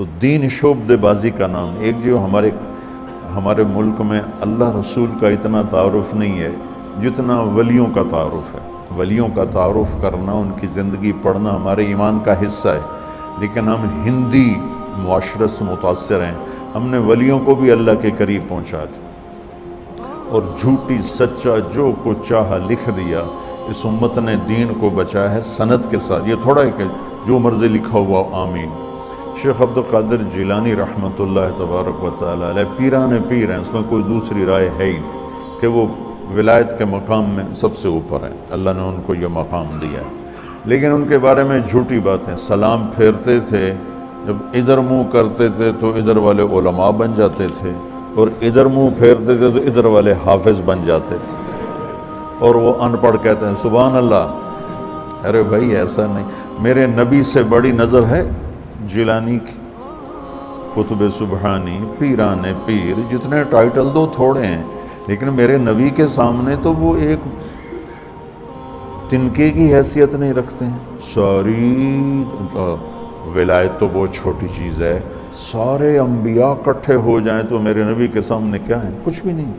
تو دین شعبہ بازی کا نام ایک جو ہمارے ملک میں اللہ رسول کا اتنا تعارف نہیں ہے جتنا ولیوں کا تعارف ہے۔ ولیوں کا تعارف کرنا، ان کی زندگی پڑھنا ہمارے ایمان کا حصہ ہے، لیکن ہم ہندی معاشرت سے متاثر ہیں۔ ہم نے ولیوں کو بھی اللہ کے قریب پہنچا دیا اور جھوٹی سچا جو کچھ چاہا لکھ دیا۔ اس امت نے دین کو بچایا ہے سند کے ساتھ، یہ تھوڑا ہے کہ جو مرضی لکھا ہوا آمین۔ شیخ عبدالقادر جیلانی رحمۃ اللہ تبارک و تعالی علیہ پیران پیر ہیں، اس میں کوئی دوسری رائے ہے ہی کہ وہ ولایت کے مقام میں سب سے اوپر ہیں، اللہ نے ان کو یہ مقام دیا ہے۔ لیکن ان کے بارے میں جھوٹی باتیں، سلام پھیرتے تھے، جب ادھر منہ کرتے تھے تو ادھر والے علماء بن جاتے تھے، اور ادھر منہ پھیرتے تھے تو ادھر والے حافظ بن جاتے تھے، اور وہ ان پڑھ کہتے ہیں سبحان اللہ۔ ارے بھائی ایسا نہیں، میرے نبی سے بڑی نظر ہے جیلانی کی، قطب سبحانی، پیران پیر، جتنے ٹائٹل دو تھوڑے ہیں، لیکن میرے نبی کے سامنے تو وہ ایک تنکے کی حیثیت نہیں رکھتے ہیں۔ ساری ولایت تو بہت چھوٹی چیز ہے، سارے انبیاء اکٹھے ہو جائیں تو میرے نبی کے سامنے کیا ہے؟ کچھ بھی نہیں۔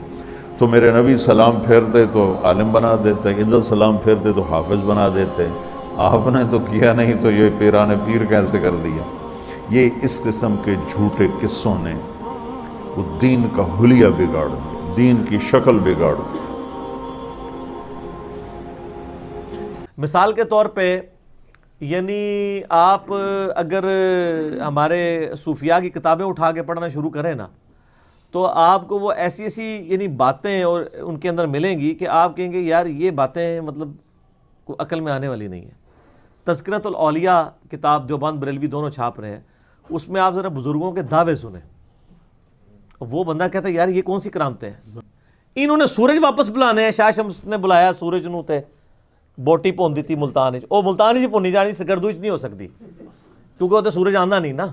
تو میرے نبی سلام پھیرتے تو عالم بنا دیتے، ادھر سلام پھیرتے تو حافظ بنا دیتے، آپ نے تو کیا نہیں تو یہ پیران پیر کیسے کر دیا؟ یہ اس قسم کے جھوٹے قصوں نے وہ دین کا حلیہ بگاڑ دیا، دین کی شکل بگاڑ دی۔ مثال کے طور پہ یعنی آپ اگر ہمارے صوفیاء کی کتابیں اٹھا کے پڑھنا شروع کریں نا تو آپ کو وہ ایسی ایسی یعنی باتیں اور ان کے اندر ملیں گی کہ آپ کہیں گے یار یہ باتیں مطلب عقل میں آنے والی نہیں ہیں۔ تذکرۃ الاولیاء کتاب دیوبند بریلوی دونوں چھاپ رہے ہیں، اس میں آپ ذرا بزرگوں کے دعوے سنیں، وہ بندہ کہتا ہے یار یہ کون سی کرامتیں ہیں؟ انہوں نے سورج واپس بلانے ہیں، شاہ شمس نے بلایا سورج نو تے بوٹی پون دیتی ملتان او ملتان جی پونی جانی سگردو نہیں ہو سکتی کیونکہ وہ تو سورج آندا نہیں نا۔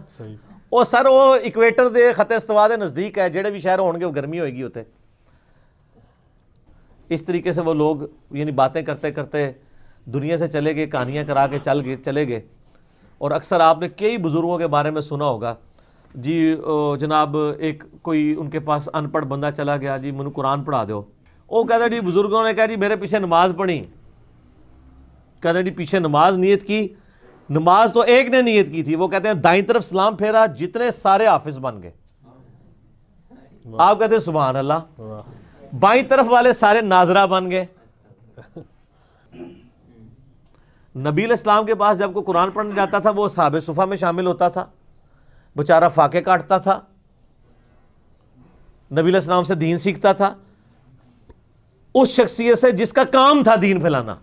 اور سر وہ ایکویٹر دے خط استوا دے نزدیک ہے، جڑے بھی شہر ہون گے وہ گرمی ہوئے گی ہوتے۔ اس طریقے سے وہ لوگ یعنی باتیں کرتے کرتے دنیا سے چلے گئے، کہانیاں کرا کے چلے گئے۔ اور اکثر آپ نے کئی بزرگوں کے بارے میں سنا ہوگا جی جناب ایک کوئی ان کے پاس ان پڑھ بندہ چلا گیا، جی منو قرآن پڑھا دو۔ وہ کہتا ہے جی بزرگوں نے کہا جی میرے پیچھے نماز پڑھی، کہتے ہیں جی پیچھے نماز نیت کی، نماز تو ایک نے نیت کی تھی، وہ کہتے ہیں دائیں طرف سلام پھیرا، جتنے سارے حافظ بن گئے۔ آپ کہتے ہیں سبحان اللہ۔ بائیں طرف والے سارے ناظرہ بن گئے۔ نبی علیہ السلام کے پاس جب کوئی قرآن پڑھنے جاتا تھا وہ اصحاب صفہ میں شامل ہوتا تھا، بیچارہ فاقے کاٹتا تھا، نبی علیہ السلام سے دین سیکھتا تھا، اس شخصیت سے جس کا کام تھا دین پھیلانا۔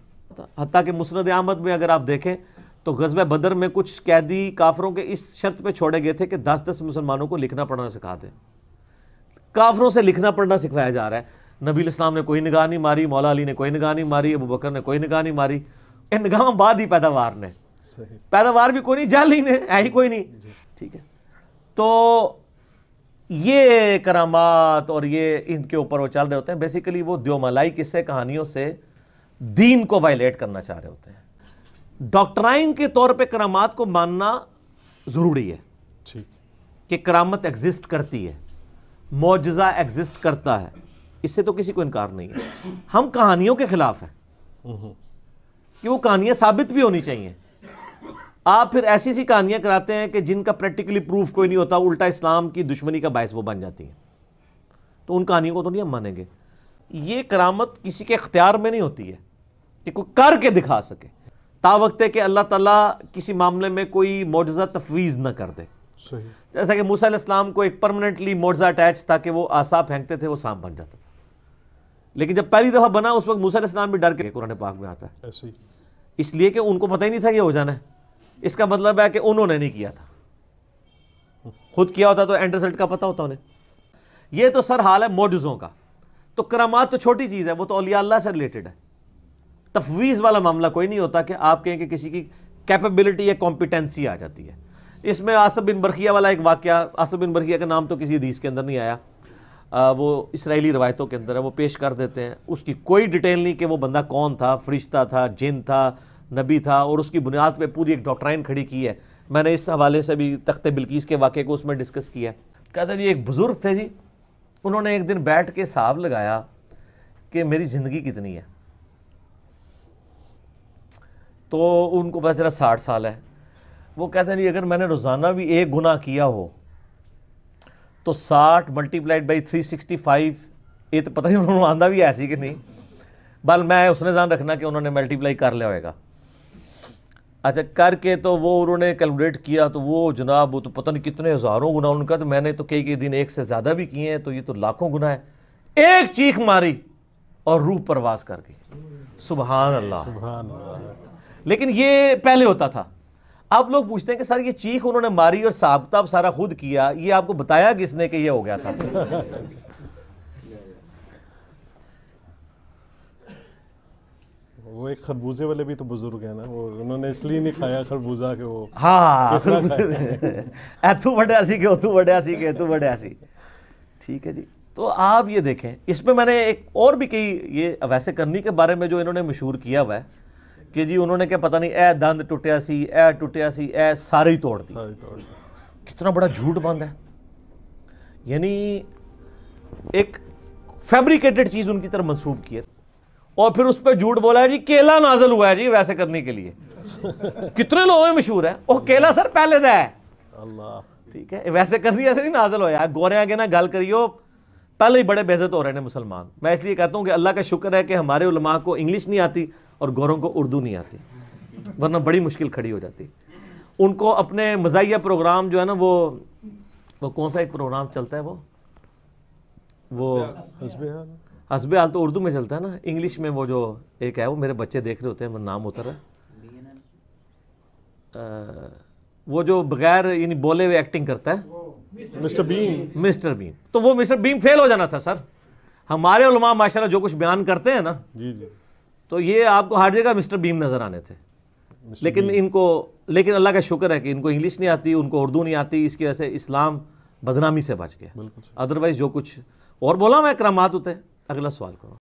حتیٰ کہ مسند احمد میں اگر آپ دیکھیں تو غزوہ بدر میں کچھ قیدی کافروں کے اس شرط پہ چھوڑے گئے تھے کہ 10 مسلمانوں کو لکھنا پڑھنا سکھا دیں۔ کافروں سے لکھنا پڑھنا سکھایا جا رہا ہے، نبی علیہ السلام نے کوئی نگاہ نہیں ماری، مولا علی نے کوئی نگاہ نہیں ماری، ابو بکر نے کوئی نگاہ نہیں ماری۔ ان نگاہوں بعد ہی پیداوار نے، پیداوار بھی کوئی نہیں، جعلی نے ہے ہی کوئی نہیں، ٹھیک ہے۔ تو یہ کرامات اور یہ ان کے اوپر وہ چل رہے ہوتے ہیں، بیسیکلی وہ دیومالائی قصے کہانیوں سے دین کو وائلیٹ کرنا چاہ رہے ہوتے ہیں۔ ڈاکٹرائن کے طور پہ کرامات کو ماننا ضروری ہے کہ کرامت ایگزسٹ کرتی ہے، معجزہ ایگزسٹ کرتا ہے، اس سے تو کسی کو انکار نہیں ہے۔ ہم کہانیوں کے خلاف ہیں کہ وہ کہانیاں ثابت بھی ہونی چاہیے۔ آپ پھر ایسی سی کہانیاں کراتے ہیں کہ جن کا پریکٹیکلی پروف کوئی نہیں ہوتا، الٹا اسلام کی دشمنی کا باعث وہ بن جاتی ہیں، تو ان کہانیوں کو تو نہیں ہم مانیں گے۔ یہ کرامت کسی کے اختیار میں نہیں ہوتی ہے کہ کوئی کر کے دکھا سکے، تا وقت ہے کہ اللہ تعالیٰ کسی معاملے میں کوئی معجزہ تفویض نہ کر دے۔ جیسا کہ موسیٰ علیہ السلام کو ایک پرماننٹلی معجزہ اٹیچ تھا کہ وہ عصا پھینکتے تھے وہ سانپ بن جاتا تھا، لیکن جب پہلی دفعہ بنا اس وقت موسیٰ علیہ السلام بھی ڈر کے، قرآن پاک میں آتا ہے، اس لیے کہ ان کو پتہ ہی نہیں تھا کہ ہو جانا ہے۔ اس کا مطلب ہے کہ انہوں نے نہیں کیا تھا، خود کیا ہوتا تو اینڈ رزلٹ کا پتہ ہوتا انہیں۔ یہ تو سر حال ہے معجزوں کا۔ تو کرامات تو چھوٹی چیز ہے، وہ تو اولیاء اللہ سے ریلیٹڈ ہے۔ تفویض والا معاملہ کوئی نہیں ہوتا کہ آپ کہیں کہ کسی کی کیپیبلٹی یا کمپیٹنسی آ جاتی ہے۔ اس میں آصف بن برخیہ والا ایک واقعہ، آصف بن برخیہ کا نام تو کسی حدیث کے اندر نہیں آیا، وہ اسرائیلی روایتوں کے اندر ہے، وہ پیش کر دیتے ہیں، اس کی کوئی ڈیٹیل نہیں کہ وہ بندہ کون تھا، فرشتہ تھا، جن تھا، نبی تھا، اور اس کی بنیاد پہ پوری ایک ڈاکٹرائن کھڑی کی ہے۔ میں نے اس حوالے سے بھی تخت بلقیس کے واقعے کو اس میں ڈسکس کیا ہے. کہتا ہے جی ایک بزرگ تھے جی, انہوں نے ایک دن بیٹھ کے حساب لگایا کہ میری زندگی کتنی ہے, تو ان کو پتہ چلا 60 سال ہے. وہ کہتے ہیں جی اگر میں نے روزانہ بھی ایک گناہ کیا ہو تو 60 ملٹیپلائڈ بائی 365, یہ تو پتہ نہیں انہوں نے آندہ بھی ایسی کہ نہیں, بل میں اس نے ذہن رکھنا کہ انہوں نے ملٹیپلائی کر لیا ہوئے گا. اچھا کر کے تو وہ انہوں نے کیلکولیٹ کیا تو وہ جناب وہ تو پتہ نہیں کتنے ہزاروں گناہ ان کا, تو میں نے تو کئی دن ایک سے زیادہ بھی کیے ہیں, تو یہ تو لاکھوں گناہ ہے. ایک چیخ ماری اور روح پرواز کر گئی. سبحان اللہ, سبحان اللہ. لیکن یہ پہلے ہوتا تھا. اب لوگ پوچھتے ہیں کہ سر یہ چیخ انہوں نے ماری اور حساب کتاب سارا خود کیا, یہ آپ کو بتایا کس نے کہ یہ ہو گیا تھا؟ وہ ایک خربوزے والے بھی تو بزرگ ہیں نا, وہ انہوں نے اس لیے نہیں کھایا خربوزہ کہ وہ ہاں ایتھو بڑھیا سی کہ اتھو بڑھیا سی کہ اتھو بڑھیا سی. ٹھیک ہے جی. تو آپ یہ دیکھیں اس میں میں نے ایک اور بھی کئی یہ ویسے کرنی کے بارے میں جو انہوں نے مشہور کیا ہوا ہے کہ جی انہوں نے کہ پتہ نہیں اے دند ٹوٹیا سی, اے ٹوٹیا سی, اے سارے ہی توڑ دی. کتنا بڑا جھوٹ بند ہے. یعنی ایک فیبریکیٹڈ چیز ان کی طرف منسوب کی ہے, اور پھر اس پہ جھوٹ بولا ہے جی کیلا نازل ہوا ہے جی ویسے کرنے کے لیے. کتنے لوگوں میں مشہور ہے وہ کیلا سر پہلے دا ہے اللہ. ٹھیک ہے, ویسے کرنی ایسے نہیں نازل ہوا ہے. گورے آگے نہ گل کریو, پہلے ہی بڑے بے عزت ہو رہے ہیں مسلمان. میں اس لیے کہتا ہوں کہ اللہ کا شکر ہے کہ ہمارے علماء کو انگلش نہیں آتی اور گوروں کو اردو نہیں آتی, ورنہ بڑی مشکل کھڑی ہو جاتی. ان کو اپنے مزاحیہ پروگرام جو ہے نا وہ کون سا ایک پروگرام چلتا ہے وہ حسب حال تو اردو میں چلتا ہے نا, انگلش میں وہ جو ایک ہے وہ میرے بچے دیکھ رہے ہوتے ہیں, وہ نام ہوتا ہے وہ جو بغیر یعنی بولے ہوئے ایکٹنگ کرتا ہے, مسٹر بین. مسٹر بین. تو وہ مسٹر بین فیل ہو جانا تھا سر. ہمارے علماء ماشاءاللہ جو کچھ بیان کرتے ہیں نا, جی جی, تو یہ آپ کو ہر جگہ مسٹر بیم نظر آنے تھے. لیکن اللہ کا شکر ہے کہ ان کو انگلش نہیں آتی, ان کو اردو نہیں آتی, اس کی وجہ سے اسلام بدنامی سے بچ گیا. ادروائز جو کچھ اور بولا میں کرامات ہوتے. اگلا سوال کرو.